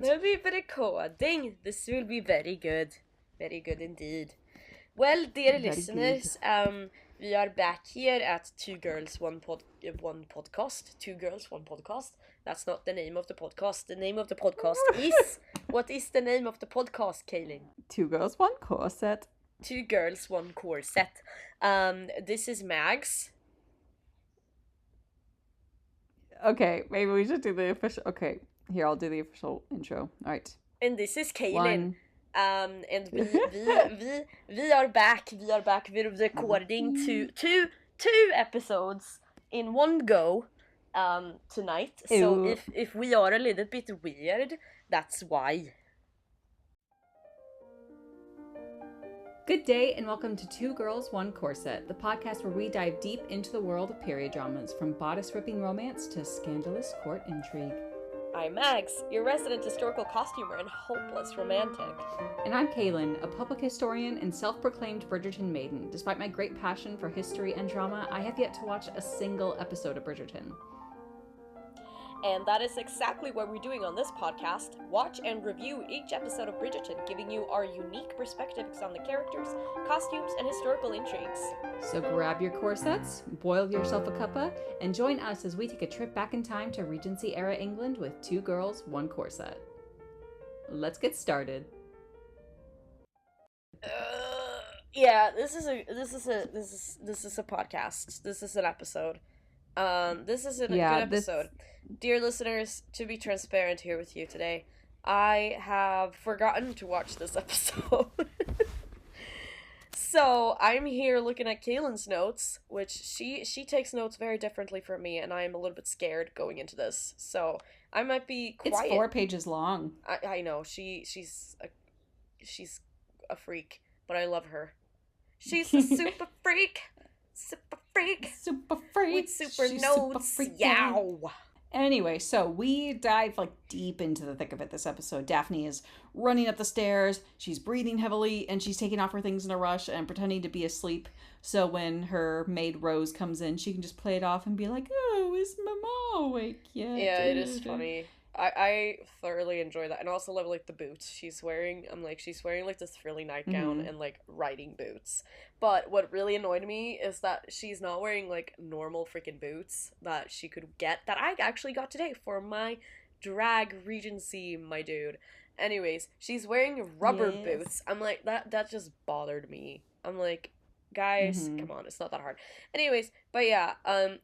There'll be recording. This will be very good. Very good indeed. Well, dear Very listeners, we are back here at one podcast. Two girls, one podcast. That's not the name of the podcast. The name of the podcast is... What is the name of the podcast, Kaylin? Two girls, one corset. Two girls, one corset. This is Mags. Okay, maybe we should do the official... Okay, here, I'll do the official intro. All right. And this is Kaylin. One. And we are back. We are back. We're recording two episodes in one go tonight. So Ew. if we are a little bit weird, that's why. Good day and welcome to Two Girls, One Corset, the podcast where we dive deep into the world of period dramas, from bodice-ripping romance to scandalous court intrigue. I'm Mags, your resident historical costumer and hopeless romantic. And I'm Kaylin, a public historian and self-proclaimed Bridgerton maiden. Despite my great passion for history and drama, I have yet to watch a single episode of Bridgerton. And that is exactly what we're doing on this podcast. Watch and review each episode of Bridgerton, giving you our unique perspectives on the characters, costumes, and historical intrigues. So grab your corsets, boil yourself a cuppa, and join us as we take a trip back in time to Regency-era England with Two Girls, One Corset. Let's get started. Yeah, this is a podcast. This is an episode. This isn't a good episode. Dear listeners, to be transparent here with you today, I have forgotten to watch this episode. So I'm here looking at Kaylin's notes, which she takes notes very differently from me, and I am a little bit scared going into this. So I might be quiet. It's 4 pages long. I know she's a freak, but I love her. She's a super freak. Super freak. Super freak. With super notes. Yow. Anyway, so we dive deep into the thick of it this episode. Daphne is running up the stairs, she's breathing heavily, and she's taking off her things in a rush and pretending to be asleep. So when her maid Rose comes in, she can just play it off and be like, "Oh, is Mama awake yet?" Yeah, it is funny. I thoroughly enjoy that, and also love the boots she's wearing. She's wearing this frilly nightgown and riding boots. But what really annoyed me is that she's not wearing normal freaking boots that she could get, that I actually got today for my drag Regency, my dude. Anyways, she's wearing rubber boots. I'm like, that just bothered me. I'm like, guys, come on, it's not that hard. Anyways, but yeah,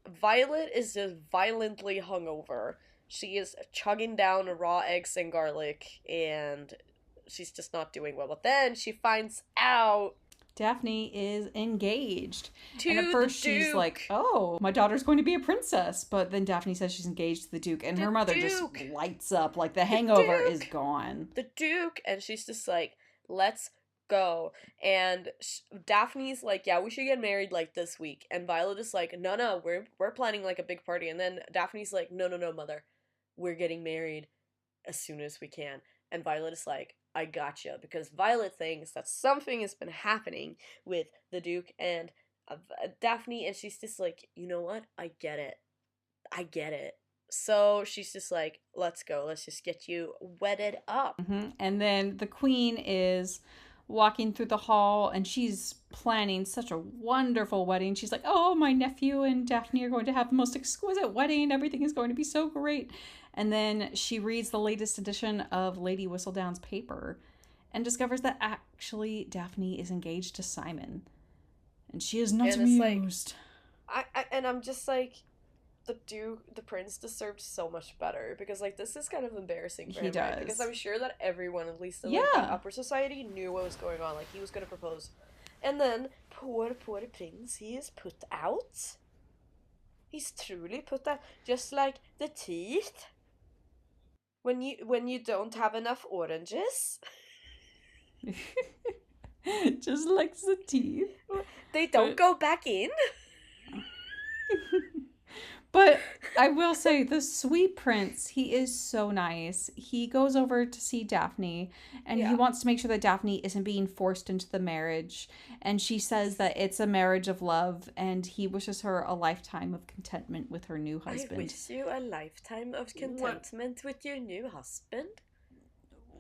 Violet is just violently hungover. She is chugging down raw eggs and garlic, and she's just not doing well. But then she finds out Daphne is engaged. to and at first the Duke. She's like, "Oh, my daughter's going to be a princess." But then Daphne says she's engaged to the Duke, and her mother just lights up. Like, the hangover is gone. The Duke, and she's just like, "Let's go." And Daphne's like, "Yeah, we should get married this week." And Violet is like, "No, we're planning a big party." And then Daphne's like, "No, mother. We're getting married as soon as we can." And Violet is like, "I gotcha," because Violet thinks that something has been happening with the Duke and Daphne, and she's just like, "You know what? I get it. So she's just like, "Let's go. Let's just get you wedded up." And then the Queen is walking through the hall, and she's planning such a wonderful wedding. She's like, "Oh, my nephew and Daphne are going to have the most exquisite wedding. Everything is going to be so great." And then she reads the latest edition of Lady Whistledown's paper and discovers that actually Daphne is engaged to Simon. And she is not amused. And I'm just like, the prince deserved so much better, because this is kind of embarrassing for him. Does. Right? Because I'm sure that everyone, at least in the upper society, knew what was going on. He was going to propose. And then, poor prince, he is put out. He's truly put out. Just like the teeth. When you don't have enough oranges. Just like the teeth. They don't go back in. But I will say, the sweet prince, he is so nice. He goes over to see Daphne, and he wants to make sure that Daphne isn't being forced into the marriage. And she says that it's a marriage of love, and he wishes her a lifetime of contentment with her new husband. I wish you a lifetime of contentment with your new husband.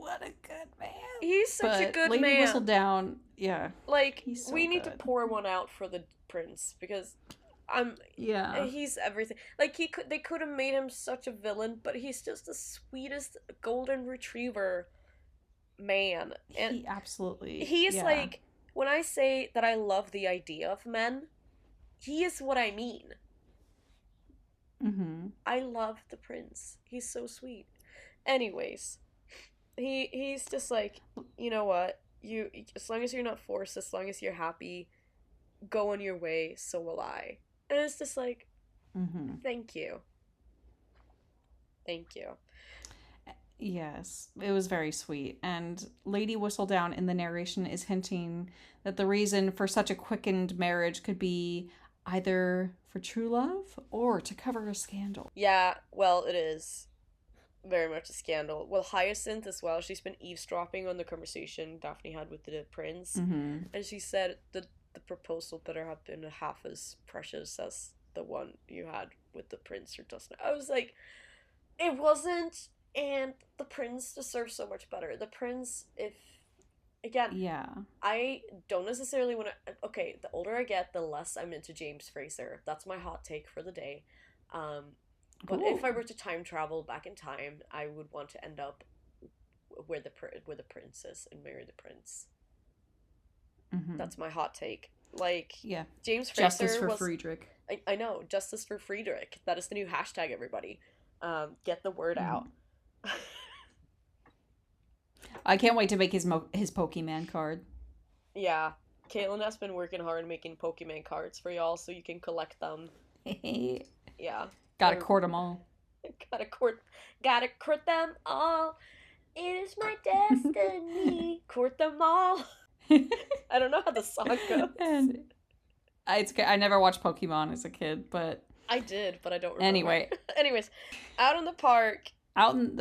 What a good man. He's such a good Lady man. Whistledown, yeah. Like, He's so we need good. to pour one out for the prince, because he's everything. Like, they could have made him such a villain, but he's just the sweetest golden retriever man. And he absolutely he's like, when I say that I love the idea of men, he is what I mean. Mm-hmm. I love the prince. He's so sweet. Anyways, he's just like, you know what? You, as long as you're not forced, as long as you're happy, go on your way, so will I. And it's just like, thank you. Thank you. Yes, it was very sweet. And Lady Whistledown in the narration is hinting that the reason for such a quickened marriage could be either for true love or to cover a scandal. Yeah, well, it is very much a scandal. Well, Hyacinth as well, she's been eavesdropping on the conversation Daphne had with the prince. And she said that the proposal better have been half as precious as the one you had with the prince or doesn't. I was like, it wasn't. And the prince deserves so much better. The prince, I don't necessarily want to... Okay, the older I get, the less I'm into James Fraser. That's my hot take for the day. But if I were to time travel back in time, I would want to end up where the prince is and marry the prince. That's my hot take. Like, James Fraser Justice for Friedrich. I know, justice for Friedrich. That is the new hashtag, everybody. Get the word out. I can't wait to make his Pokemon card. Yeah. Caitlin has been working hard making Pokemon cards for y'all so you can collect them. Yeah. Gotta court them all. Gotta court them all. It is my destiny. Court them all. I don't know how the song goes. And I never watched Pokemon as a kid, but... I did, but I don't remember. Anyways, Out in the park. Out in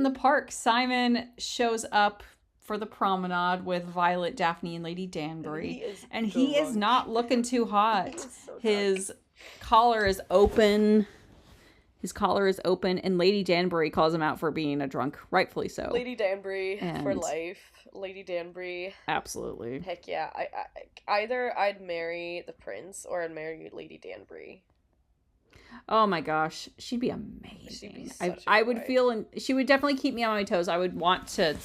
the park, Simon shows up for the promenade with Violet, Daphne, and Lady Danbury. And he is not looking too hot. His collar is open. And Lady Danbury calls him out for being a drunk, rightfully so. Lady Danbury for life. Lady Danbury. Absolutely. Heck yeah. I either I'd marry the prince or I'd marry Lady Danbury. Oh my gosh, she'd be amazing. She'd be such I would feel, she would definitely keep me on my toes. I would want to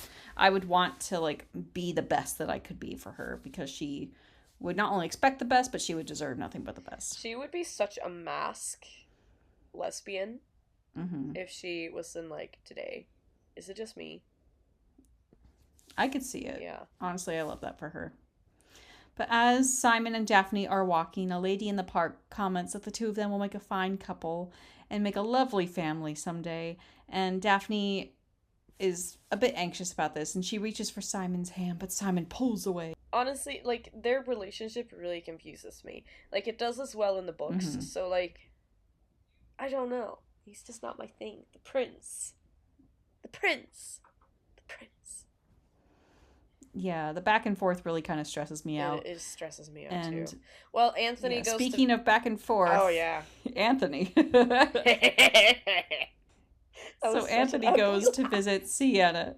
like be the best that I could be for her, because she would not only expect the best, but she would deserve nothing but the best. She would be such a mask lesbian if she was in like today. Is it just me? I could see it. Yeah. Honestly, I love that for her. But as Simon and Daphne are walking, a lady in the park comments that the two of them will make a fine couple and make a lovely family someday. And Daphne is a bit anxious about this, and she reaches for Simon's hand, but Simon pulls away. Honestly, like, their relationship really confuses me. Like, it does as well in the books, so, like, I don't know. He's just not my thing. The prince. Yeah, the back and forth really kind of stresses me out. It stresses me out, too. Well, Anthony goes speaking of back and forth. Oh, yeah. Anthony. So Anthony goes to visit Sienna.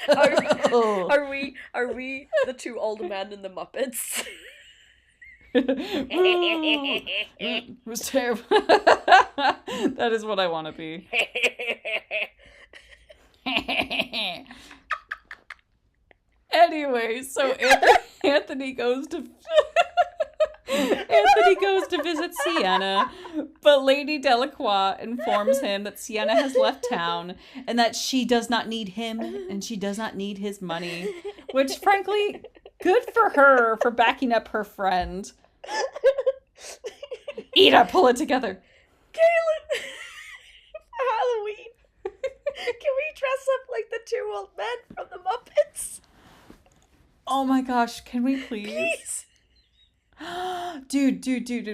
Are we the two old men in the Muppets? It was terrible. That is what I want to be. Anyway, so Anthony goes to visit Sienna, but Lady Delacroix informs him that Sienna has left town and that she does not need him and she does not need his money, which frankly, good for her for backing up her friend. Ida, pull it together. Kaylin, for Halloween, can we dress up like the two old men from the Muppets? Oh my gosh, can we please? Please. Dude,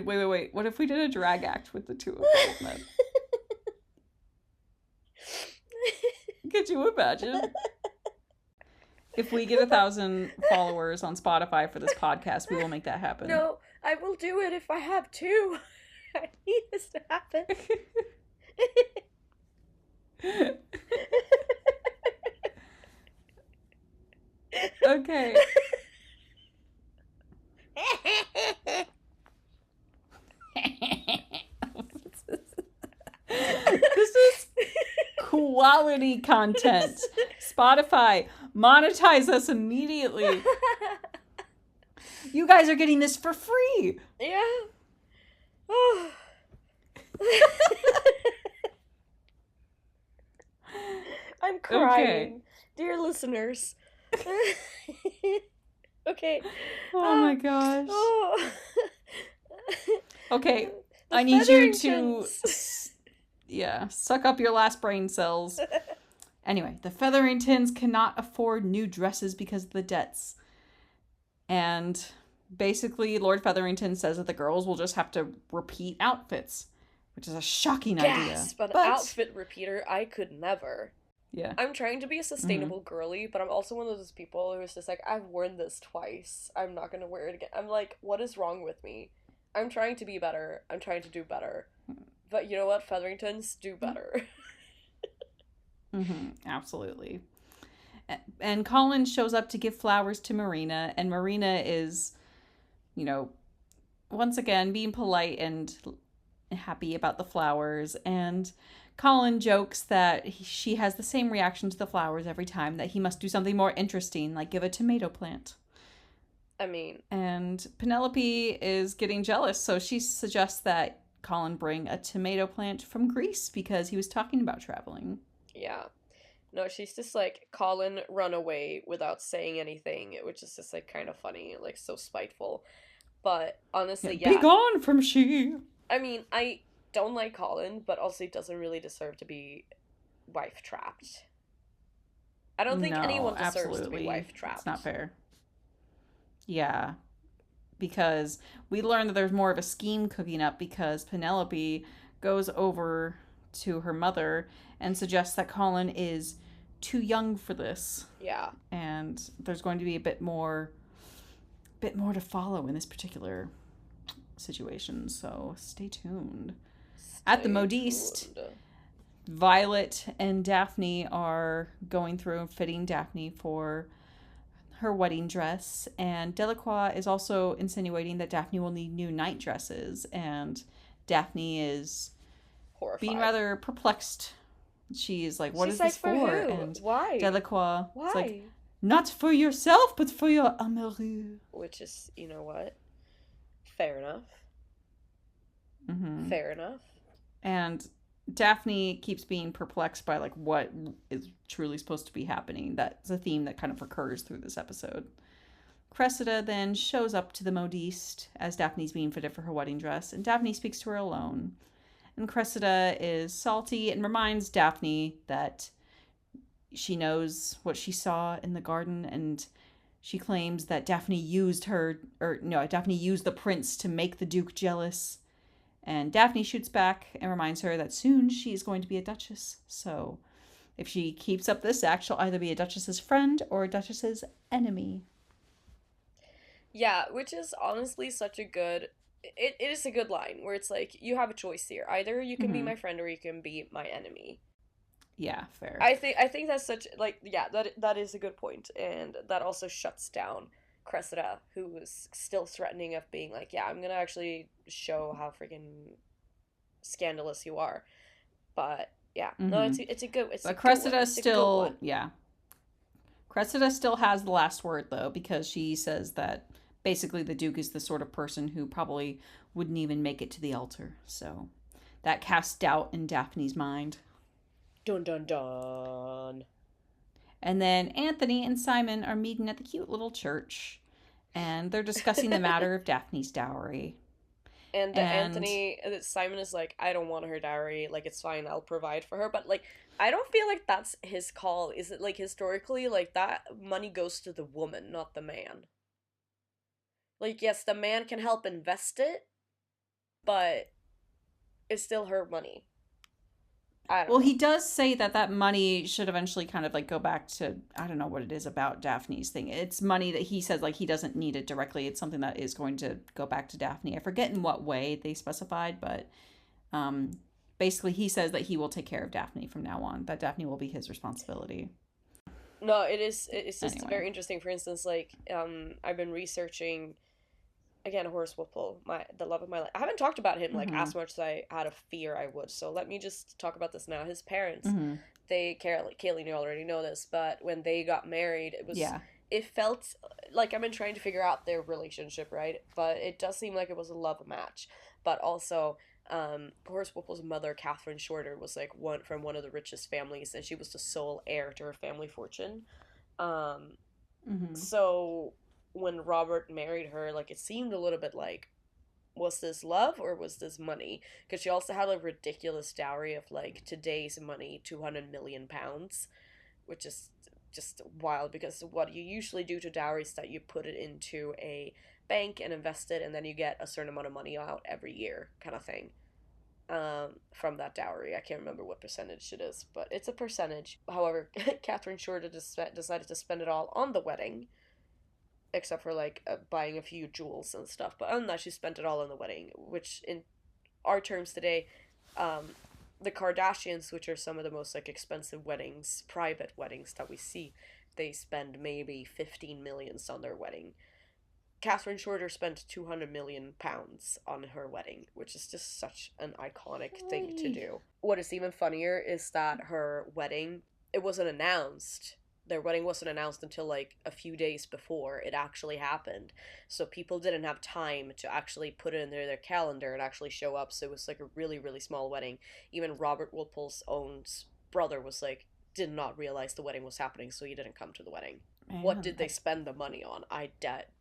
wait. What if we did a drag act with the two of old men? Could you imagine? If we get 1,000 followers on Spotify for this podcast, we will make that happen. No, I will do it if I have to. I need this to happen. Okay. This is quality content. Spotify, monetize us immediately. You guys are getting this for free. Yeah. I'm crying. Okay. Dear listeners. Okay. Oh my gosh. Okay. I need you to suck up your last brain cells. Anyway, the Featheringtons cannot afford new dresses because of the debts. And basically, Lord Featherington says that the girls will just have to repeat outfits, which is a shocking idea. But an outfit repeater, I could never. Yeah. I'm trying to be a sustainable girly, but I'm also one of those people who's just like, I've worn this twice. I'm not gonna wear it again. I'm like, what is wrong with me? I'm trying to be better. I'm trying to do better. But you know what? Featheringtons do better. Absolutely. And Colin shows up to give flowers to Marina, and Marina is, once again being polite and happy about the flowers. And Colin jokes that she has the same reaction to the flowers every time, that he must do something more interesting, like give a tomato plant. And Penelope is getting jealous, so she suggests that Colin bring a tomato plant from Greece because he was talking about traveling. Yeah. No, she's just like, Colin, run away without saying anything, which is just like kind of funny, like so spiteful. But honestly, Be gone from she. I don't like Colin, but also he doesn't really deserve to be wife trapped. I don't think anyone deserves to be wife trapped. It's not fair. Yeah. Because we learn that there's more of a scheme cooking up because Penelope goes over to her mother and suggests that Colin is too young for this. Yeah. And there's going to be a bit more to follow in this particular situation, so stay tuned. At the Modiste, Violet and Daphne are going through and fitting Daphne for her wedding dress, and Delacroix is also insinuating that Daphne will need new night dresses, and Daphne is horrified, being rather perplexed. She's like, what is this for? Who? And why? Delacroix is like, not for yourself, but for your amoureux. Which is, you know what? Fair enough. Mm-hmm. Fair enough. And Daphne keeps being perplexed by like what is truly supposed to be happening. That's a theme that kind of recurs through this episode. Cressida then shows up to the Modiste as Daphne's being fitted for her wedding dress, and Daphne speaks to her alone. And Cressida is salty and reminds Daphne that she knows what she saw in the garden, and she claims that Daphne used the prince to make the Duke jealous. And Daphne shoots back and reminds her that soon she's going to be a duchess. So if she keeps up this act, she'll either be a duchess's friend or a duchess's enemy. Yeah, which is honestly such a good... It is a good line where it's like, you have a choice here. Either you can be my friend or you can be my enemy. Yeah, fair. I think that's such, like, yeah, that is a good point. And that also shuts down Cressida, who was still threatening of being like, yeah, I'm gonna actually show how freaking scandalous you are. But yeah, no, it's a good. But Cressida still, yeah. Cressida still has the last word though, because she says that basically the Duke is the sort of person who probably wouldn't even make it to the altar. So that casts doubt in Daphne's mind. Dun dun dun. And then Anthony and Simon are meeting at the cute little church, and they're discussing the matter of Daphne's dowry. And Simon is like, I don't want her dowry, like, it's fine, I'll provide for her. But, like, I don't feel like that's his call. Is it, like, historically, like, that money goes to the woman, not the man? Like, yes, the man can help invest it, but it's still her money. Well, he does say that money should eventually kind of like go back to, I don't know what it is about Daphne's thing. It's money that he says like he doesn't need it directly. It's something that is going to go back to Daphne. I forget in what way they specified, but basically he says that he will take care of Daphne from now on, that Daphne will be his responsibility. No, it's just Anyway. very interesting. For instance, like I've been researching again Horace Whipple, the love of my life. I haven't talked about him like Mm-hmm. as much as I had a fear I would. So let me just talk about this now. His parents, Mm-hmm. Kaylee, you already know this, but when they got married, Yeah. it felt like I've been trying to figure out their relationship, right? But it does seem like it was a love match. But also, Horace Whipple's mother, Catherine Shorter, was like one of the richest families, and she was the sole heir to her family fortune. Um, Mm-hmm. so when Robert married her, like it seemed a little bit like, was this love or was this money? Because she also had a ridiculous dowry of like today's money, £200 million, which is just wild. Because what you usually do to dowries is that you put it into a bank and invest it, and then you get a certain amount of money out every year, kind of thing. From that dowry, I can't remember what percentage it is, but it's a percentage. However, Catherine Shorter decided to spend it all on the wedding, except for like buying a few jewels and stuff. But other than that, she spent it all on the wedding, which in our terms today, um, the Kardashians, which are some of the most like expensive weddings, private weddings that we see, they spend maybe 15 millions on their wedding. Catherine Shorter spent £200 million on her wedding, which is just such an iconic thing to Really? do. What is even funnier is that her wedding, it wasn't announced. Their wedding wasn't announced until like a few days before it actually happened. So people didn't have time to actually put it in their calendar and actually show up. So it was like a really, really small wedding. Even Robert Walpole's own brother was like, did not realize the wedding was happening, so he didn't come to the wedding. What Man, did they spend the money on? I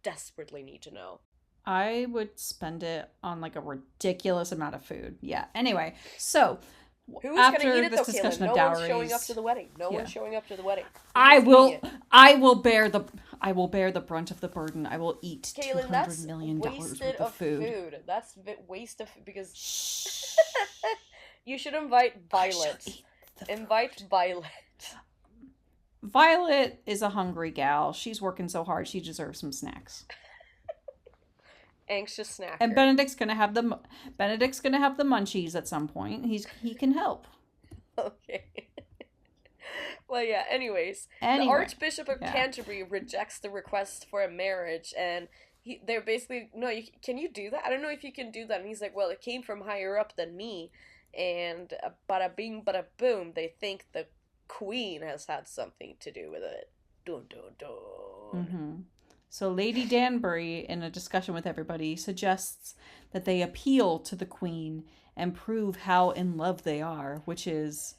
desperately need to know. I would spend it on like a ridiculous amount of food. Yeah. Anyway, so Who's gonna eat after it this though, Kaylin? discussion of No one's showing up to dowries, the wedding. No yeah, one's showing up to the wedding. I Who's eating will it? I will bear the I will bear the brunt of the burden. I will eat Kaylin, $200 that's million wasted worth of of food. food. That's waste of because Shh. you should invite I shall Violet. eat the Invite food. Violet. Violet is a hungry gal. She's working so hard. She deserves some snacks. Anxious And snacker. Benedict's gonna have the munchies at some point. He can help. Okay. Well, yeah, anyways, the Anyway, Archbishop of yeah. Canterbury rejects the request for a marriage, and they're basically, no, can you do that? I don't know if you can do that. And he's like, well, it came from higher up than me, and bada bing, bada boom, they think the Queen has had something to do with it. Dun dun dun. Mm-hmm. So Lady Danbury, in a discussion with everybody, suggests that they appeal to the Queen and prove how in love they are, which is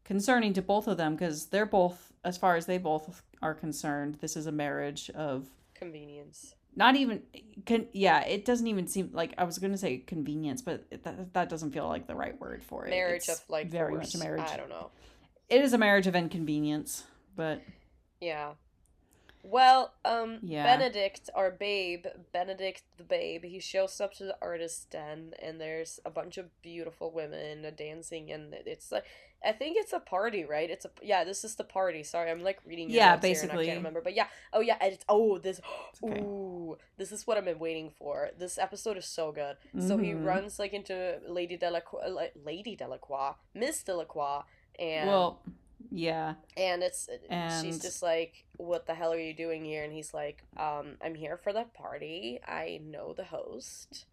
concerning to both of them because they're both, as far as they both are concerned, this is a marriage of Convenience. not even yeah, it doesn't even seem like, I was going to say convenience, but that doesn't feel like the right word for it. Marriage of It's like very much a force. I marriage. don't know. It is a marriage of inconvenience, but Yeah. Well, yeah. Benedict, our babe, Benedict the babe, he shows up to the artist's den, and there's a bunch of beautiful women dancing, and it's like, I think it's a party, right? Yeah, this is the party. Sorry, I'm like reading your Yeah, notes here, and I can't basically. remember, but yeah, oh yeah, and It's okay. this is what I've been waiting for. This episode is so good. So he Mm-hmm. runs like into Lady Delacroix, Miss Delacroix, and Well, yeah. it's she's And just like, what the hell are you doing here? And he's like, I'm here for the party, I know the host,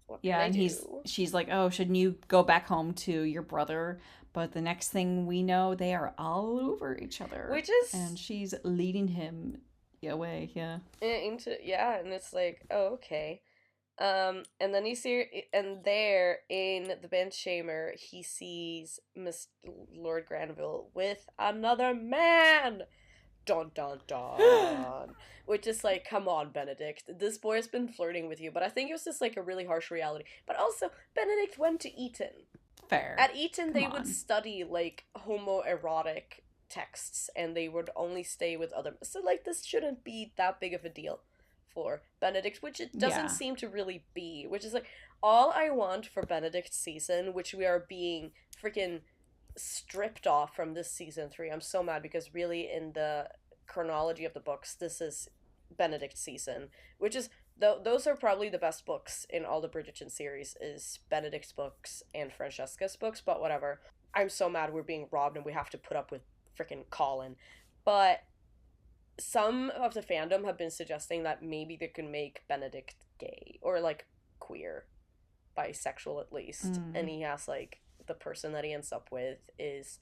what can yeah, I and do? she's like, "Oh, shouldn't you go back home to your brother?" But the next thing we know, they are all over each other, Which is and she's leading him away. Yeah. into, yeah, and it's like, oh, okay. And then you see, and there in the bedchamber, he sees Miss Lord Granville with another man. Dun dun dun. Which is like, come on, Benedict. This boy has been flirting with you, but I think it was just like a really harsh reality. But also, Benedict went to Eton. Fair. At Eton, Come they would on. study like homoerotic texts, and they would only stay with other. So like, this shouldn't be that big of a deal for Benedict, which it doesn't Yeah. seem to really be. Which is like, all I want for Benedict's season, which we are being freaking stripped off from this season 3. I'm so mad because really, in the chronology of the books, this is Benedict's season, which is those are probably the best books in all the Bridgerton series, is Benedict's books and Francesca's books, but whatever. I'm so mad we're being robbed and we have to put up with freaking Colin. But some of the fandom have been suggesting that maybe they can make Benedict gay or like queer, bisexual at least. And he has like the person that he ends up with is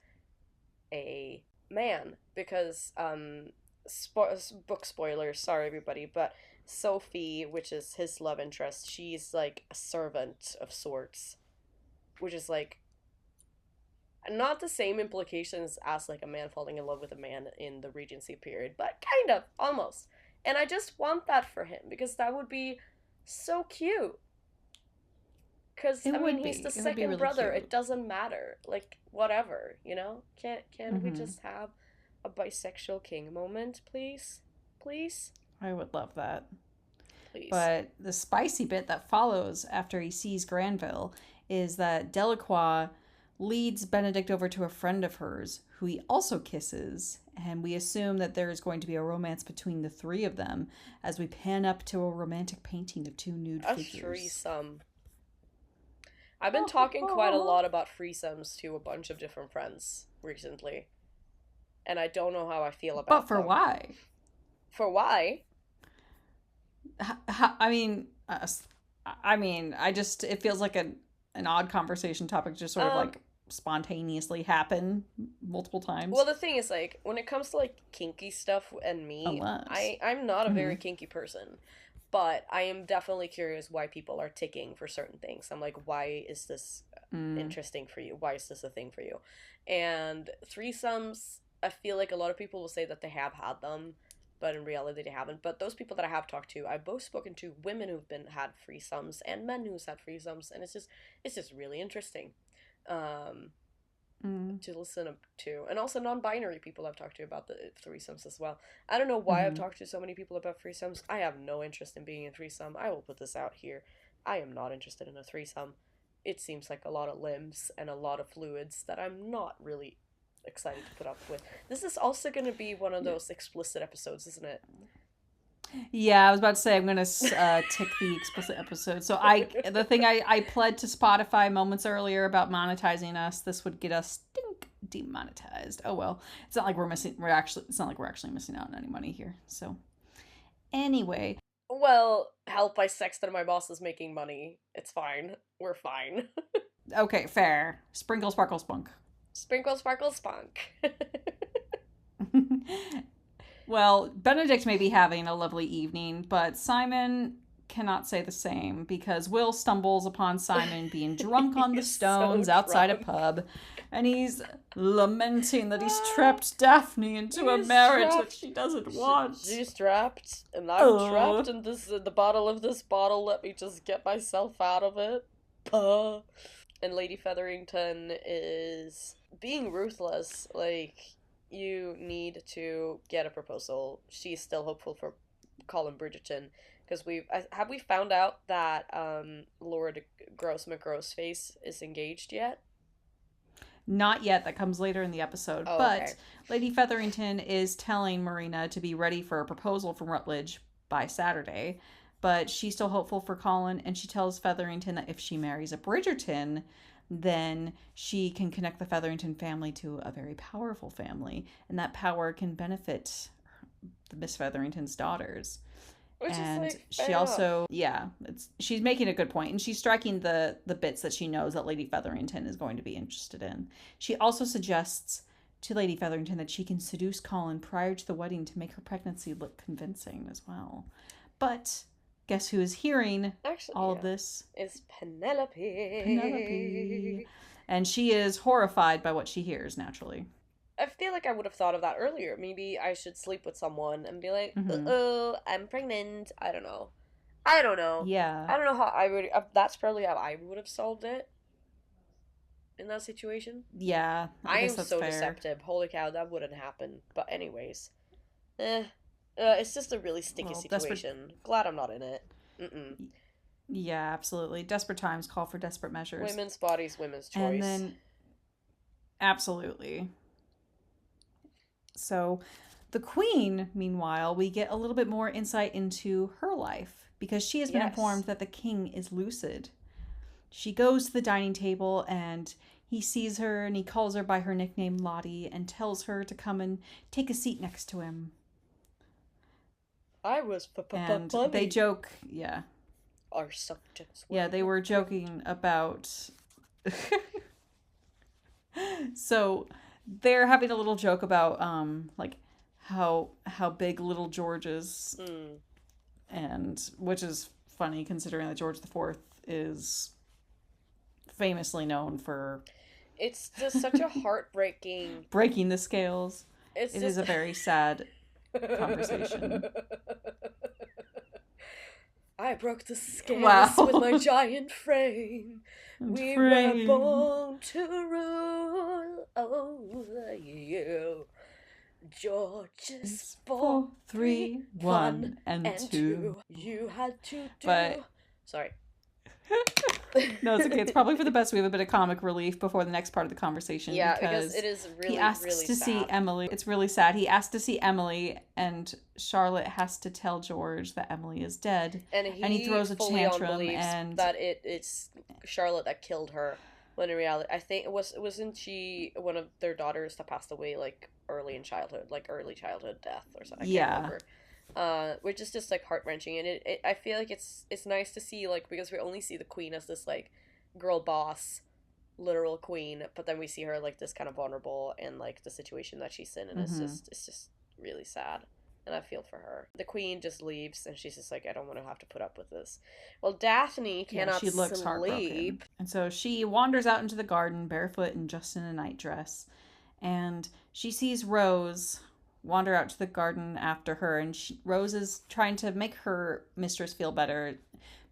a man because book spoilers, sorry everybody, but Sophie, which is his love interest, she's like a servant of sorts, which is like not the same implications as like a man falling in love with a man in the Regency period, but kind of, almost. And I just want that for him because that would be so cute. Because, I mean, he's the second really brother. Cute. It doesn't matter. Like, whatever, you know? Can't we just have a bisexual king moment, please? Please? I would love that. Please. But the spicy bit that follows after he sees Granville is that Delacroix leads Benedict over to a friend of hers who he also kisses, and we assume that there is going to be a romance between the three of them as we pan up to a romantic painting of two nude figures. A threesome. I've been talking quite a lot about threesomes to a bunch of different friends recently, and I don't know how I feel about But for them. Why? For why? I mean, it feels like an odd conversation topic, just sort of like spontaneously happen multiple times. Well, the thing is, like, when it comes to like kinky stuff and me, I'm not a very kinky person, but I am definitely curious why people are ticking for certain things. I'm like, why is this interesting for you? Why is this a thing for you? And threesomes, I feel like a lot of people will say that they have had them, but in reality they haven't. But those people that I have talked to, I've both spoken to women who've had threesomes and men who's had threesomes, and it's just really interesting to listen to. And also non-binary people I've talked to about the threesomes as well. I don't know why I've talked to so many people about threesomes. I have no interest in being in a threesome. I will put this out here. I am not interested in a threesome. It seems like a lot of limbs and a lot of fluids that I'm not really excited to put up with. This is also going to be one of those explicit episodes, isn't it? Yeah, I was about to say I'm going to tick the explicit episode. So the thing I pled to Spotify moments earlier about monetizing us, this would get us demonetized. Oh well, it's not like it's not like we're actually missing out on any money here. So anyway, well, help! I sexted my boss is making money. It's fine. We're fine. Okay, fair. Sprinkle, sparkle, spunk. Sprinkle, sparkle, spunk. Well, Benedict may be having a lovely evening, but Simon cannot say the same because Will stumbles upon Simon being drunk on the stones outside a pub, and he's lamenting that he's trapped Daphne into a marriage that she doesn't want. She's trapped, and I'm trapped in the bottle of this bottle. Let me just get myself out of it. And Lady Featherington is being ruthless, like, you need to get a proposal. She's still hopeful for Colin Bridgerton, because we found out that Lord Gross McGrossface is engaged yet? Not yet. That comes later in the episode. Oh, but okay. Lady Featherington is telling Marina to be ready for a proposal from Rutledge by Saturday. But she's still hopeful for Colin, and she tells Featherington that if she marries a Bridgerton, then she can connect the Featherington family to a very powerful family, and that power can benefit the Miss Featherington's daughters. Which and is like, she also, she's making a good point, and she's striking the bits that she knows that Lady Featherington is going to be interested in. She also suggests to Lady Featherington that she can seduce Colin prior to the wedding to make her pregnancy look convincing as well. But guess who is hearing all of this? It's Penelope. And she is horrified by what she hears, naturally. I feel like I would have thought of that earlier. Maybe I should sleep with someone and be like, uh-oh, I'm pregnant. I don't know. Yeah. I don't know how I would... that's probably how I would have solved it in that situation. Yeah, I am so fair. Deceptive. Holy cow, that wouldn't happen. But anyways. It's just a really sticky situation. Glad I'm not in it. Yeah, absolutely. Desperate times call for desperate measures. Women's bodies, women's choice. And then, absolutely. So, the Queen, meanwhile, we get a little bit more insight into her life, because she has been informed that the king is lucid. She goes to the dining table and he sees her and he calls her by her nickname Lottie and tells her to come and take a seat next to him. I was and they joke, our subjects. Yeah, they were joking about. So they're having a little joke about like how big little George is, and which is funny considering that George IV is famously known for. It's just such a heartbreaking breaking the scales. It is a very sad conversation. I broke the scales with my giant frame. We were born to rule over you. George's 4, 3, 1, and 2. You had to do. Sorry. No, it's okay. It's probably for the best. We have a bit of comic relief before the next part of the conversation. Yeah, because it is really, he asks really to sad. see Emily. It's really sad. He asks to see Emily, and Charlotte has to tell George that Emily is dead. And he throws a tantrum, and that it's Charlotte that killed her. When in reality, I think wasn't she one of their daughters that passed away like early childhood death or something. I can't remember. Which is just like heart-wrenching, and it I feel like it's nice to see, like, because we only see the queen as this like girl boss, literal queen, but then we see her like this kind of vulnerable and like the situation that she's in, and it's just really sad, and I feel for her. The queen just leaves, and she's just like, I don't want to have to put up with this. Well, Daphne cannot she looks sleep, heartbroken. And so she wanders out into the garden barefoot and just in a nightdress, and she sees Rose wander out to the garden after her, and Rose is trying to make her mistress feel better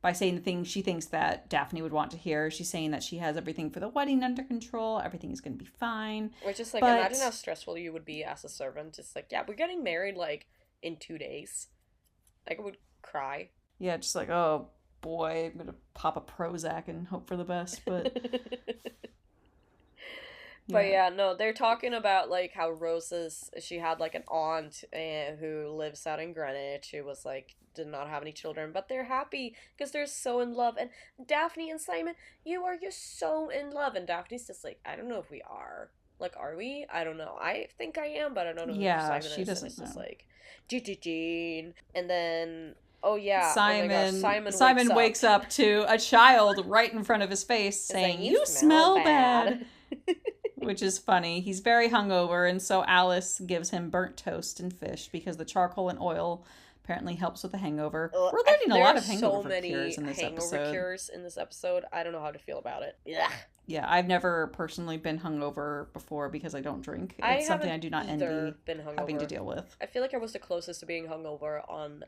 by saying the things she thinks that Daphne would want to hear. She's saying that she has everything for the wedding under control, everything is going to be fine. Which is like, imagine how stressful you would be as a servant. It's like, yeah, we're getting married like in 2 days. Like, I would cry. Yeah, just like, oh boy, I'm gonna pop a Prozac and hope for the best, but But yeah, no, they're talking about like how she had like an aunt who lives out in Greenwich who was like, did not have any children, but they're happy because they're so in love. And Daphne and Simon, you're so in love. And Daphne's just like, I don't know if we are. Like, are we? I don't know. I think I am, but I don't know if Simon she is. doesn't and it's know. just like, Jean. And then, oh yeah. Simon wakes up to a child right in front of his face saying, you smell bad. Which is funny. He's very hungover, and so Alice gives him burnt toast and fish because the charcoal and oil apparently helps with the hangover. We're learning a lot of hangover cures in this episode. Cures in this episode. I don't know how to feel about it. Yeah, I've never personally been hungover before because I don't drink. It's something I do not envy having to deal with. I feel like I was the closest to being hungover on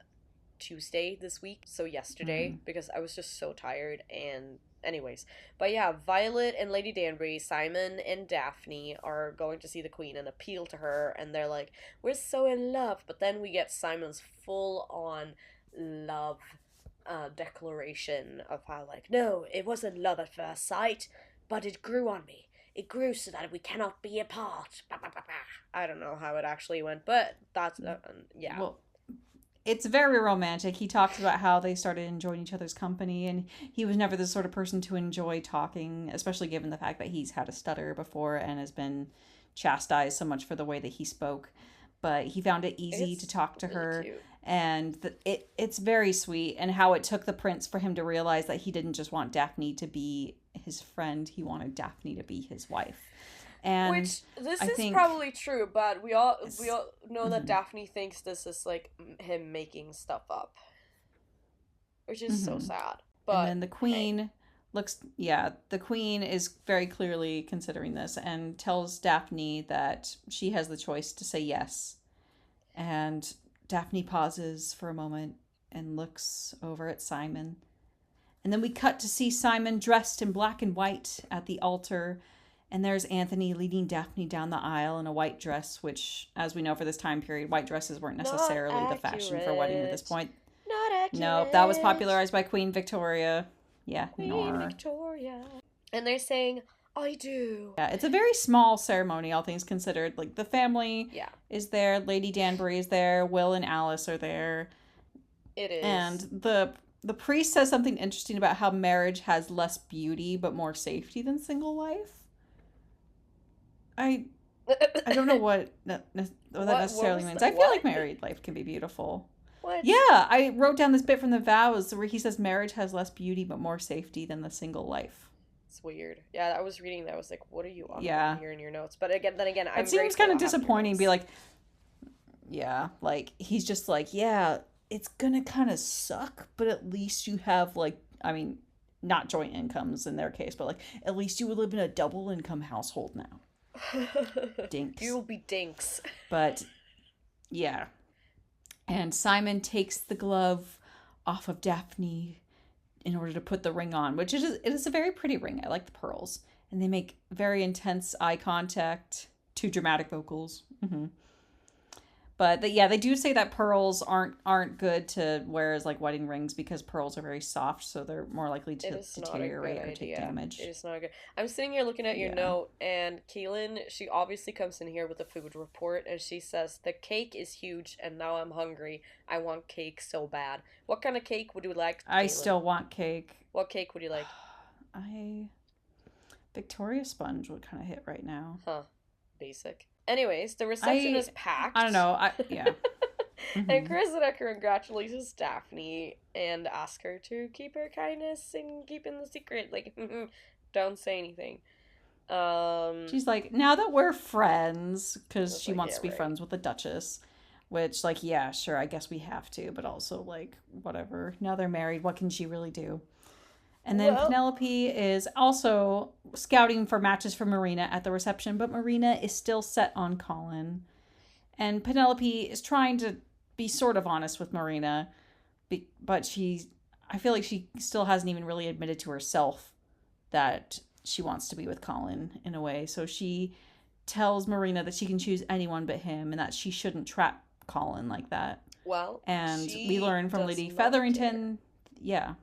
Tuesday this week, so yesterday, because I was just so tired. And anyways, but yeah, Violet and Lady Danbury, Simon and Daphne are going to see the queen and appeal to her, and they're like, we're so in love. But then we get Simon's full-on love declaration of how, like, no, it wasn't love at first sight, but it grew on me. It grew so that we cannot be apart. I don't know how it actually went, but that's yeah. Well, it's very romantic. He talks about how they started enjoying each other's company, and he was never the sort of person to enjoy talking, especially given the fact that he's had a stutter before and has been chastised so much for the way that he spoke. But he found it easy to talk to her, cute. And it's very sweet, and how it took the prince for him to realize that he didn't just want Daphne to be his friend, he wanted Daphne to be his wife. And which this is probably true, but we all know that Daphne thinks this is like him making stuff up, which is so sad. But and then the queen the queen is very clearly considering this and tells Daphne that she has the choice to say yes. And Daphne pauses for a moment and looks over at Simon. And then we cut to see Simon dressed in black and white at the altar. And there's Anthony leading Daphne down the aisle in a white dress, which, as we know for this time period, white dresses weren't necessarily the fashion for a wedding at this point. Not accurate. No, that was popularized by Queen Victoria. Yeah, Queen Victoria. And they're saying, I do. Yeah, it's a very small ceremony, all things considered. Like, the family is there, Lady Danbury is there, Will and Alice are there. It is. And the the priest says something interesting about how marriage has less beauty but more safety than single life. I I don't know what that What necessarily was means. that? I feel like What? married life can be beautiful. Yeah, What? I wrote down this bit from the vows where he says marriage has less beauty but more safety than the single life. It's weird. Yeah, I was reading that. I was like, what are you on about Yeah. here in your notes? But again, then again, That I'm seems grateful kind of I have your disappointing. Be notes. like, yeah, like he's just like, yeah, it's gonna kind of suck, but at least you have like, I mean, not joint incomes in their case, but like at least you would live in a double income household now. You Dinks. will be dinks. But yeah. And Simon takes the glove off of Daphne in order to put the ring on, which it is a very pretty ring. I like the pearls. And they make very intense eye contact, two dramatic vocals. But yeah, they do say that pearls aren't good to wear as like wedding rings because pearls are very soft, so they're more likely It to is not a good deteriorate or take idea. It damage. is not good. I'm sitting here looking at your Yeah. note, and Keelan, she obviously comes in here with a food report, and she says, the cake is huge, and now I'm hungry. I want cake so bad. What kind of cake would you like, I Kaylin? still want cake. What cake would you like? I Victoria sponge would kind of hit right now. Huh. Basic. Anyways, the reception I is packed. I don't know. Yeah. And Corset congratulates Daphne and asks her to keep her kindness and keep in the secret. Like, don't say anything. She's like, now that we're friends, because It's she like, wants yeah, to be right. friends with the Duchess, which, like, yeah, sure, I guess we have to, but also, like, whatever. Now they're married. What can she really do? And then Well, Penelope is also scouting for matches for Marina at the reception, but Marina is still set on Colin. And Penelope is trying to be sort of honest with Marina, but I feel like she still hasn't even really admitted to herself that she wants to be with Colin in a way. So she tells Marina that she can choose anyone but him and that she shouldn't trap Colin like that. well, And we she learn from does Lady not care. Featherington, yeah,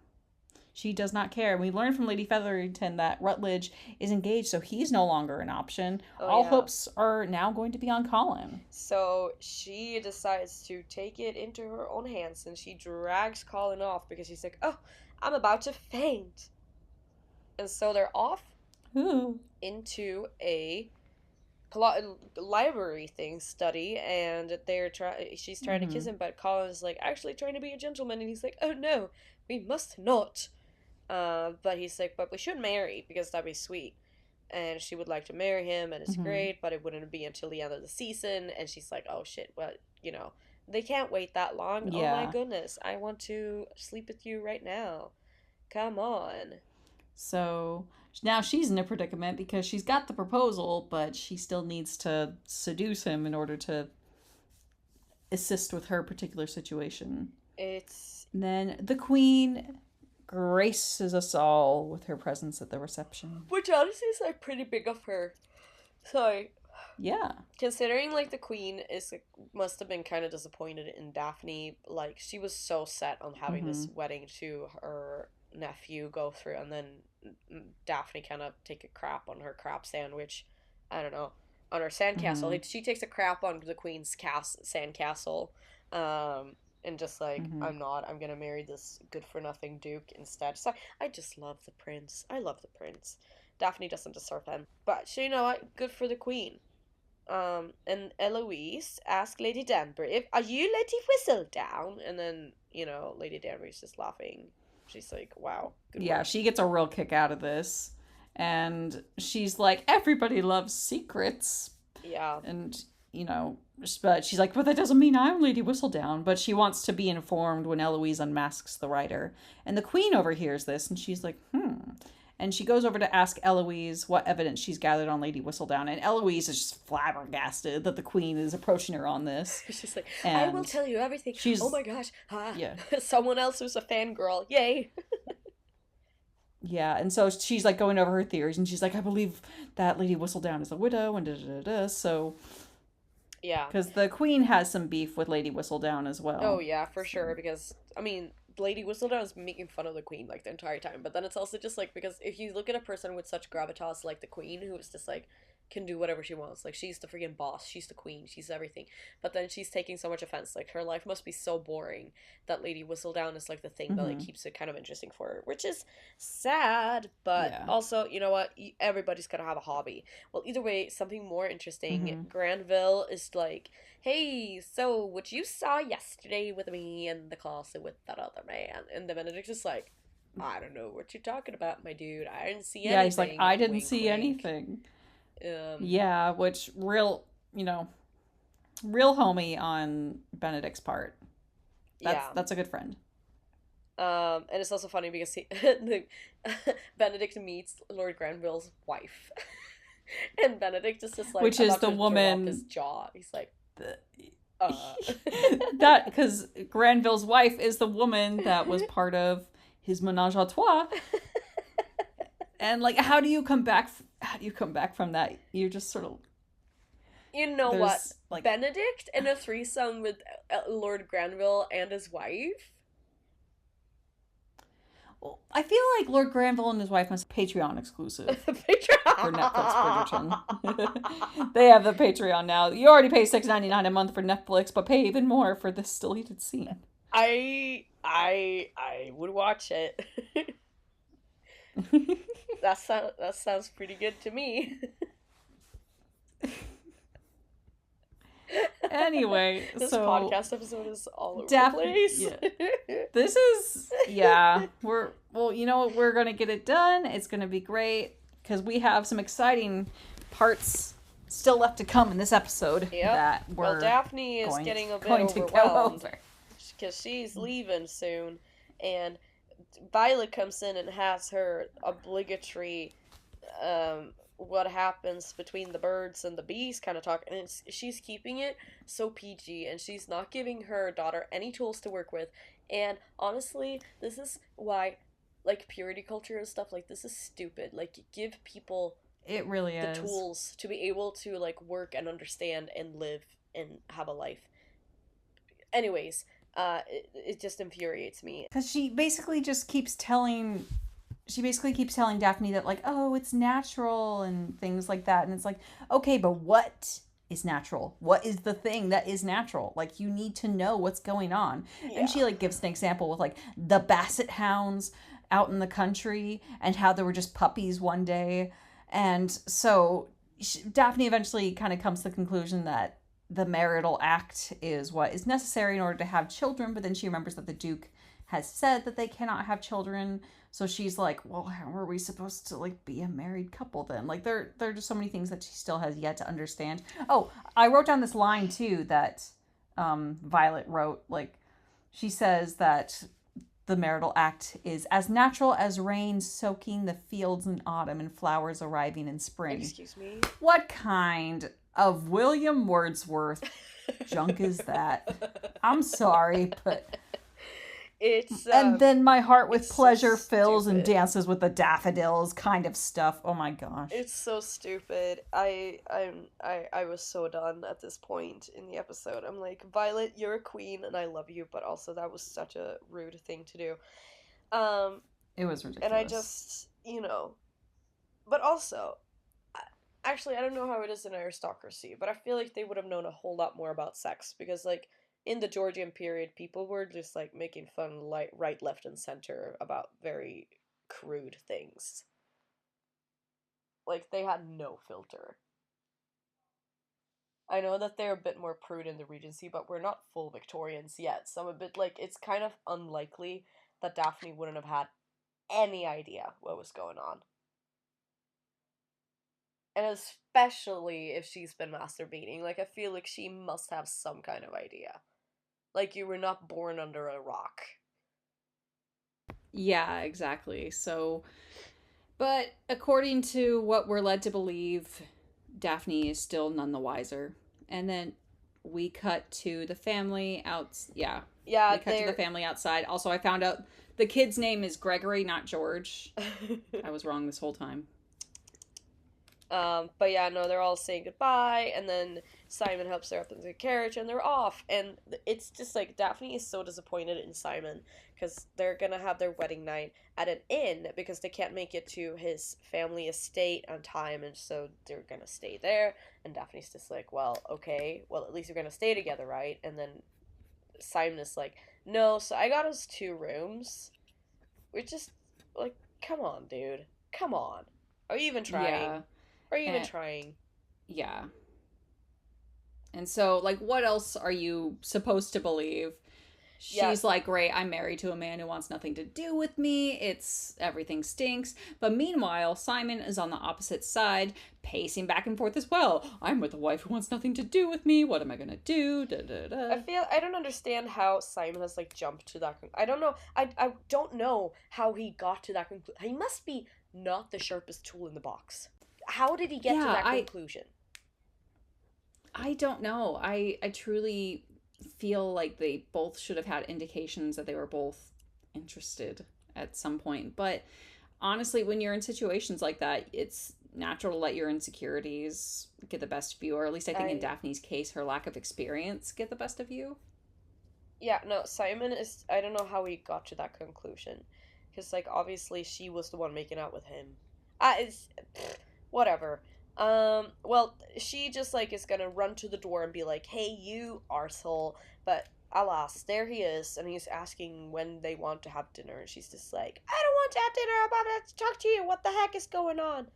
she does not care. We learn from Lady Featherington that Rutledge is engaged, so he's no longer an option. Oh, All yeah. hopes are now going to be on Colin. So she decides to take it into her own hands and she drags Colin off because she's like, oh, I'm about to faint. And so they're off Ooh. into a library thing study, and she's trying to kiss him, but Colin's like actually trying to be a gentleman, and he's like, oh no, we must not. But he's like, but we should marry because that'd be sweet. And she would like to marry him, and it's Mm-hmm. great, but it wouldn't be until the end of the season. And she's like, oh shit, well, they can't wait that long. Oh my Yeah. goodness, I want to sleep with you right now. Come on. So now she's in a predicament because she's got the proposal, but she still needs to seduce him in order to assist with her particular situation. It's And then the queen graces us all with her presence at the reception. which honestly is like pretty big of her. Sorry. Yeah. Considering like the queen is must have been kind of disappointed in Daphne. Like she was so set on having Mm-hmm. this wedding to her nephew go through, and then Daphne kind of take a crap on her crap sandwich. I don't know, on her sandcastle. Mm-hmm. Like, she takes a crap on the queen's sandcastle, and just like, Mm-hmm. I'm gonna marry this good for nothing duke instead. So I just love the prince. I love the prince. Daphne doesn't deserve him, but you know what? Good for the queen. And Eloise asked Lady Danbury, "Are you Lady Whistledown?" And then Lady Danbury's just laughing. She's like, "Wow, good Yeah, work." she gets a real kick out of this. And she's like, everybody loves secrets. Yeah, And, but she's like, but that doesn't mean I'm Lady Whistledown. But she wants to be informed when Eloise unmasks the writer. And the queen overhears this and she's like, And she goes over to ask Eloise what evidence she's gathered on Lady Whistledown. And Eloise is just flabbergasted that the queen is approaching her on this. she's like, "I will And tell you everything." Oh she's, my gosh, yeah. someone else who's a fangirl, yay! Yeah, and so she's like going over her theories, and she's like, I believe that Lady Whistledown is a widow, and da da da da. So, Yeah. because the Queen has some beef with Lady Whistledown as Oh well. yeah, for So, sure. Because I mean, Lady Whistledown is making fun of the queen like the entire time. But then it's also just like because if you look at a person with such gravitas like the queen, who is just like can do whatever she wants. Like, she's the freaking boss. She's the queen. She's everything. But then she's taking so much offense. Like, her life must be so boring that Lady Whistledown is, like, the thing that, like, Mm-hmm. keeps it kind of interesting for her, which is sad. But Yeah. also, you know what? Everybody's gonna have a hobby. Well, either way, something more interesting. Mm-hmm. Granville is like, hey, so what you saw yesterday with me in the closet with that other man? And the Benedict is like, I don't know what you're talking about, my dude. I didn't see Yeah, he's like, anything. I didn't Wink, see wink. anything. Um, Yeah, which real homey on Benedict's part. yeah. That's a good friend. And it's also funny because Benedict meets Lord Granville's wife, and Benedict is just like Which is about the to drop woman his jaw. He's like, the, uh. that because Granville's wife is the woman that was part of his menage a trois. And like, how do you come back? How do you come back from that? You're just sort of You know what? like Benedict in a threesome with Lord Granville and his wife. I feel like Lord Granville and his wife must be Patreon exclusive for Netflix Bridgerton. They have the Patreon now. You already pay $6.99 a month for Netflix, but pay even more for this deleted scene. I would watch it. That sounds pretty good to me. Anyway, this so podcast episode is all over the place. Yeah. This is you know what, we're gonna get it done. It's gonna be great because we have some exciting parts still left to come in this episode. Yep. That well, Daphne is getting a bit overwhelmed because she's leaving soon, and Violet comes in and has her obligatory what happens between the birds and the bees kind of talk, and she's keeping it so PG, and she's not giving her daughter any tools to work with. And honestly, this is why, like, purity culture and stuff like this is stupid. Like, give people it really the is tools to be able to, like, work and understand and live and have a life. Anyways, it just infuriates me because she basically keeps telling Daphne that, like, oh, it's natural and things like that. And it's like, okay, but what is natural? What is the thing that is natural? Like, you need to know what's going on. Yeah. And she, like, gives an example with, like, the basset hounds out in the country and how there were just puppies one day. And so Daphne eventually kind of comes to the conclusion that the marital act is what is necessary in order to have children. But then she remembers that the Duke has said that they cannot have children. So she's like, well, how are we supposed to, like, be a married couple then? Like, there are just so many things that she still has yet to understand. Oh, I wrote down this line, too, that Violet wrote. Like, she says that the marital act is as natural as rain soaking the fields in autumn and flowers arriving in spring. Excuse me? What kind of William Wordsworth junk is that? I'm sorry, but... It's and then my heart with pleasure so fills and dances with the daffodils kind of stuff. Oh my gosh. It's so stupid. I was so done at this point in the episode. I'm like, Violet, you're a queen and I love you, but also that was such a rude thing to do. It was ridiculous. And I just, but also, actually, I don't know how it is in aristocracy, but I feel like they would have known a whole lot more about sex because, like, in the Georgian period, people were just, like, making fun right, left, and center about very crude things. Like, they had no filter. I know that they're a bit more prude in the Regency, but we're not full Victorians yet, so I'm a bit like, it's kind of unlikely that Daphne wouldn't have had any idea what was going on. And especially if she's been masturbating, like, I feel like she must have some kind of idea. Like, you were not born under a rock. Yeah, exactly. So, but according to what we're led to believe, Daphne is still none the wiser. And then we cut to the family Yeah, we cut to the family outside. Also, I found out the kid's name is Gregory, not George. I was wrong this whole time. But yeah, no, they're all saying goodbye, and then Simon helps her up into the carriage, and they're off. And it's just like Daphne is so disappointed in Simon because they're gonna have their wedding night at an inn because they can't make it to his family estate on time, and so they're gonna stay there. And Daphne's just like, well, okay, well at least we're gonna stay together, right? And then Simon is like, no, so I got us 2 rooms. We're just like, come on, dude, come on. Are you even Yeah. trying? Are you even And trying? yeah. And so, like, what else are you supposed to believe? Yeah, She's like, great, I'm married to a man who wants nothing to do with me. Everything stinks. But meanwhile, Simon is on the opposite side, pacing back and forth as well. I'm with a wife who wants nothing to do with me. What am I gonna do? Da, da, da. I don't understand how Simon has like jumped to that. I don't know. I don't know how he got to that conclusion. He must be not the sharpest tool in the box. How did he get to Yeah, that conclusion? I don't know. I truly feel like they both should have had indications that they were both interested at some point. But honestly, when you're in situations like that, it's natural to let your insecurities get the best of you, or at least I think in I Daphne's case, her lack of experience get the best of you. Yeah, no, Simon is. I don't know how he got to that conclusion, because like obviously she was the one making out with him. It's whatever. Well, she just like is gonna run to the door and be like, "Hey, you arsehole!" But alas, there he is, and he's asking when they want to have dinner, and she's just like, "I don't want to have dinner. I'm about to talk to you. What the heck is going on?"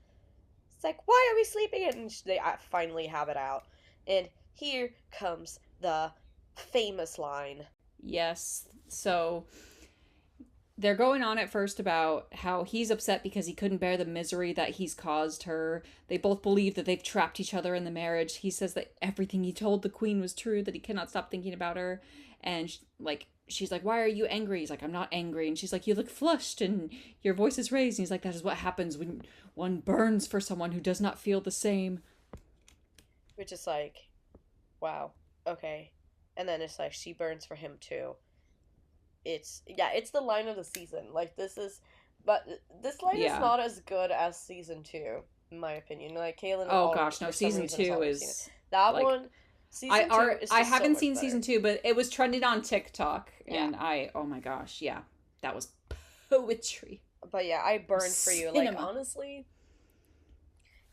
It's like, "Why are we sleeping?" And they finally have it out, and here comes the famous line. Yes. So they're going on at first about how he's upset because he couldn't bear the misery that he's caused her. They both believe that they've trapped each other in the marriage. He says that everything he told the queen was true, that he cannot stop thinking about her. And she's like, "Why are you angry?" He's like, "I'm not angry." And she's like, "You look flushed and your voice is raised." And he's like, "That is what happens when one burns for someone who does not feel the same." Which is like, wow, okay. And then it's like she burns for him too. It's the line of the season. Like but this line is Yeah. not as good as season 2, in my opinion. Like Kaylin, Oh all gosh, no, for some season reason has 2 already seen it. is That like one, season 2 is I just so haven't much seen better. season 2, but it was trending on TikTok Yeah, and oh my gosh, yeah. That was poetry. but yeah, I burn for you. Like Cinema. honestly,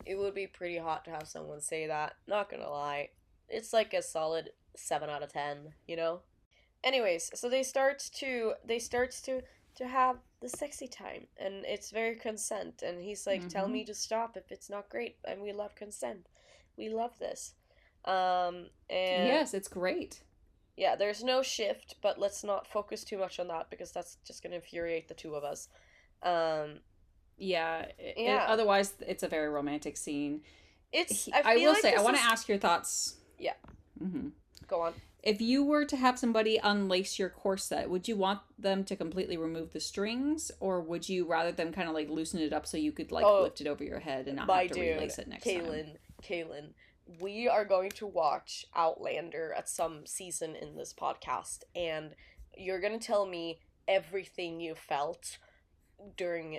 it would be pretty hot to have someone say that. Not gonna lie, it's like a solid 7 out of 10. You know. Anyways, so they starts to have the sexy time, and it's very consent, and he's like, tell Mm-hmm. me to stop if it's not great, and we love consent, we love this. And Yes, it's great. yeah, there's no shift, but let's not focus too much on that because that's just gonna infuriate the two of us. um Yeah, yeah, otherwise it's a very romantic scene. I I feel will like say, I this want to is. ask your thoughts. Yeah, Hmm. go on. If you were to have somebody unlace your corset, would you want them to completely remove the strings, or would you rather them kind of like loosen it up so you could like Oh, lift it over your head and not my have to dude, relace it next time? Kaylin, we are going to watch Outlander at some season in this podcast, and you're gonna tell me everything you felt during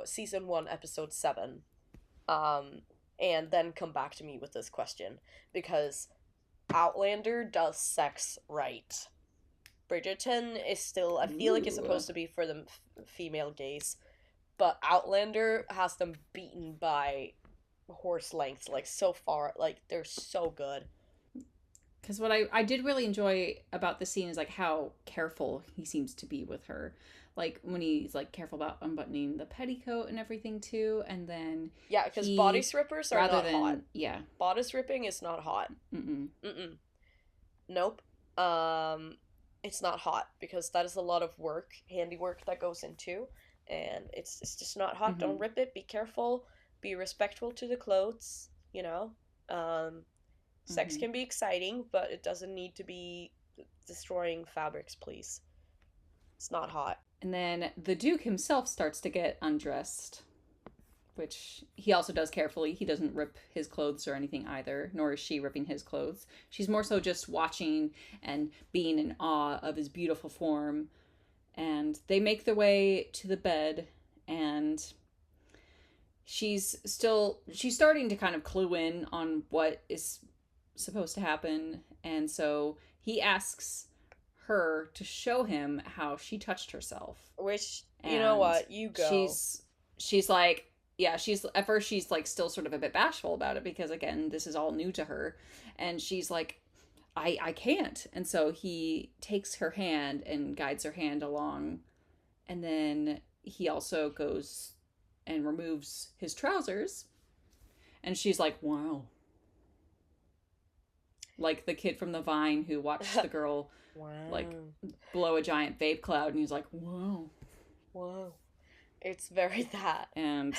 season 1, episode 7, um, and then come back to me with this question because Outlander does sex right. Bridgerton is still, I feel like it's Ooh. supposed to be for the female gaze, but Outlander has them beaten by horse lengths, like so far. Like they're so good. Because what I did really enjoy about the scene is like how careful he seems to be with her. Like when he's like careful about unbuttoning the petticoat and everything too. And then Yeah, because he, bodice rippers are rather not hot. than, yeah. Bodice ripping is not hot. Mm-mm. Mm-mm. Nope. Um, it's not hot because that is a lot of work, handiwork that goes into, and it's just not hot. Mm-hmm. Don't rip it. Be careful. Be respectful to the clothes. You know. Sex Mm-hmm. can be exciting, but it doesn't need to be destroying fabrics. Please. It's not hot. And then the Duke himself starts to get undressed, which he also does carefully. He doesn't rip his clothes or anything either, nor is she ripping his clothes. She's more so just watching and being in awe of his beautiful form. And they make their way to the bed, and she's starting to kind of clue in on what is supposed to happen, and so he asks her to show him how she touched herself. Which, you know And what, you go. she's like, yeah, she's at first she's like still sort of a bit bashful about it because again, this is all new to her, and she's like, I can't. And so he takes her hand and guides her hand along, and then he also goes and removes his trousers, and she's like, wow. Like the kid from the Vine who watched the girl Wow. like blow a giant vape cloud, and he's like, whoa. Whoa. It's very that. And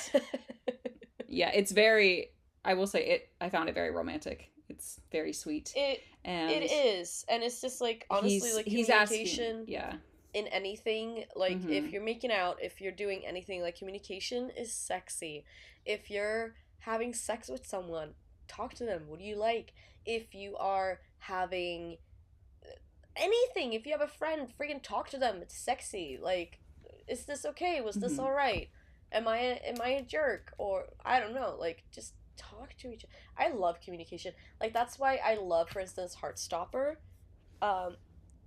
yeah, it's very, I will say it, I found it very romantic. It's very sweet. It is. And it's just like, honestly, like he's communication asking, yeah. in anything, like if you're making out, if you're doing anything, like communication is sexy. If you're having sex with someone, talk to them. What do you like? If you are having anything, if you have a friend, freaking talk to them. It's sexy. Like, is this okay? Was this all right? Am I a jerk? Or I don't know. Like, just talk to each other. I love communication. Like, that's why I love, for instance, Heartstopper.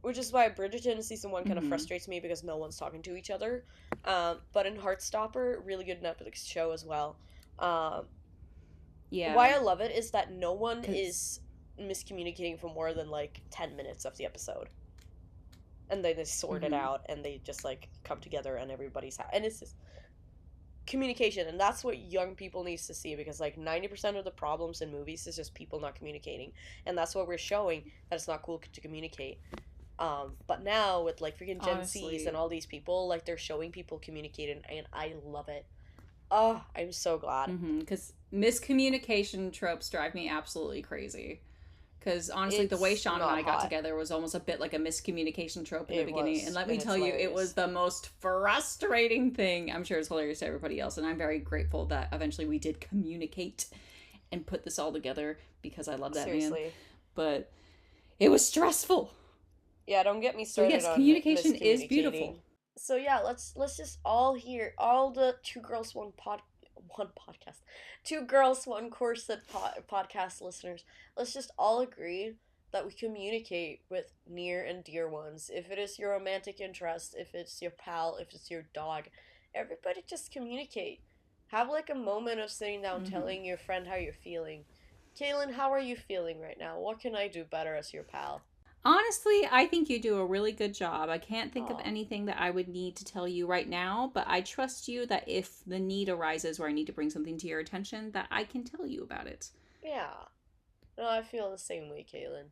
Which is why Bridgerton season 1 kind of frustrates me because no one's talking to each other. But in Heartstopper, really good Netflix show as well. Yeah. Why I love it is that no one is miscommunicating for more than like 10 minutes of the episode. And then they sort it out and they just like come together and everybody's and it's just communication, and that's what young people needs to see, because like 90% of the problems in movies is just people not communicating, and that's what we're showing, that it's not cool to communicate. But now with like freaking Gen Z's and all these people, like they're showing people communicating, and I love it. Oh, I'm so glad. Because miscommunication tropes drive me absolutely crazy. Because honestly, the way Sean and I got together was almost a bit like a miscommunication trope in the beginning. And let me tell you, it was the most frustrating thing. I'm sure it's hilarious to everybody else. And I'm very grateful that eventually we did communicate and put this all together, because I love that man. But it was stressful. Yeah, don't get me started on communication is beautiful. So yeah, let's just all hear, all the Two Girls One Podcast, Two Girls One Corset podcast listeners. Let's just all agree that we communicate with near and dear ones. If it is your romantic interest, if it's your pal, if it's your dog, everybody just communicate. Have like a moment of sitting down, telling your friend how you're feeling. Kaylin, how are you feeling right now? What can I do better as your pal? Honestly, I think you do a really good job. I can't think of anything that I would need to tell you right now, but I trust you that if the need arises where I need to bring something to your attention, that I can tell you about it. Yeah. No, I feel the same way, Kaylin.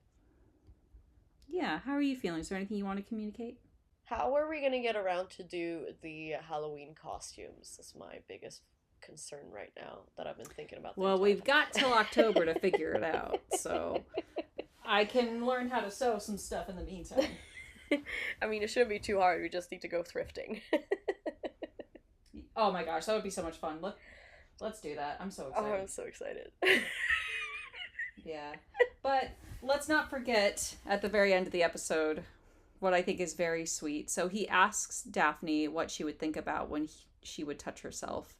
Yeah, how are you feeling? Is there anything you want to communicate? How are we going to get around to do the Halloween costumes? That's my biggest concern right now that I've been thinking about. Well, we've got till October to figure it out, so I can learn how to sew some stuff in the meantime. I mean, it shouldn't be too hard. We just need to go thrifting. Oh my gosh, that would be so much fun. Let's do that. I'm so excited. Oh, I'm so excited. Yeah. But let's not forget, at the very end of the episode, what I think is very sweet. So he asks Daphne what she would think about when she would touch herself.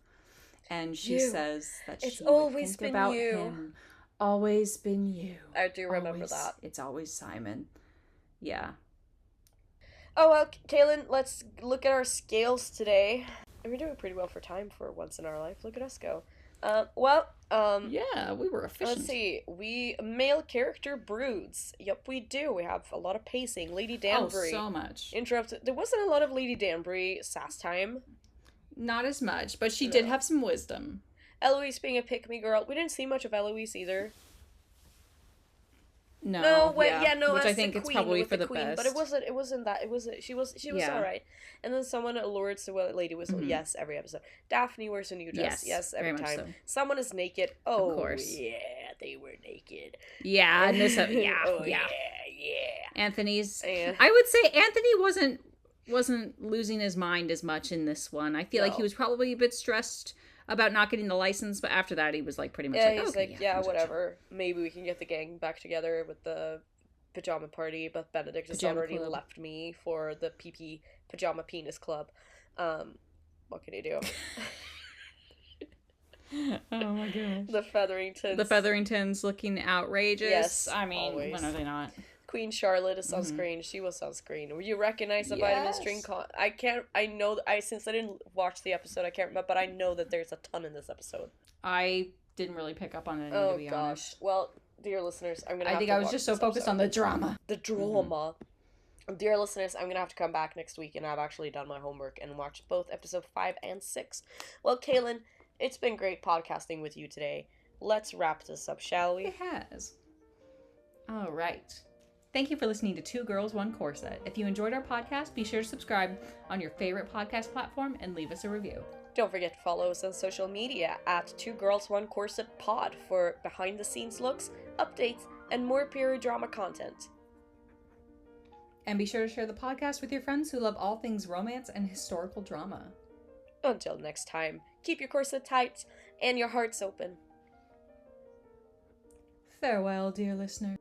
And she says that it's she always would think been about you. Him. Always been you. I do remember that. It's always Simon. Yeah. Oh, well, Kaylin, let's look at our scales today. And we're doing pretty well for time for once in our life. Look at us go. Yeah, we were efficient. Let's see. We male character broods. Yep, we do. We have a lot of pacing. Lady Danbury. Oh, so much. Interrupted. There wasn't a lot of Lady Danbury sass time. Not as much, but she did have some wisdom. Eloise being a pick-me girl. We didn't see much of Eloise either. No, which I think it's probably for the best. But it wasn't that. She was all right. And then someone allured to a lady whistle. Yes, every episode. Daphne wears a new dress. Yes, every time. So. Someone is naked. Oh, of course. Yeah, they were naked. Yeah, and this, yeah. Anthony's. I would say Anthony wasn't losing his mind as much in this one. I feel like he was probably a bit stressed about not getting the license, but after that he was like pretty much whatever. Maybe we can get the gang back together with the pajama party, but Benedict has already left me for the PP pajama penis club. What can he do? Oh my gosh. The Featheringtons. The Featheringtons looking outrageous. Yes, I mean, always. when are they not? Queen Charlotte is sunscreen. She was sunscreen. You recognize the vitamin string? I know. Since I didn't watch the episode, I can't remember. But I know that there's a ton in this episode. I didn't really pick up on it. Oh to be gosh. honest. Well, dear listeners, I'm gonna. I think I was just so focused on the drama. The drama. Dear listeners, I'm gonna have to come back next week, and I've actually done my homework and watched both episode 5 and 6. Well, Kaylin, it's been great podcasting with you today. Let's wrap this up, shall we? It has. All right. Thank you for listening to Two Girls, One Corset. If you enjoyed our podcast, be sure to subscribe on your favorite podcast platform and leave us a review. Don't forget to follow us on social media at Two Girls, One Corset Pod for behind-the-scenes looks, updates, and more period drama content. And be sure to share the podcast with your friends who love all things romance and historical drama. Until next time, keep your corset tight and your hearts open. Farewell, dear listener.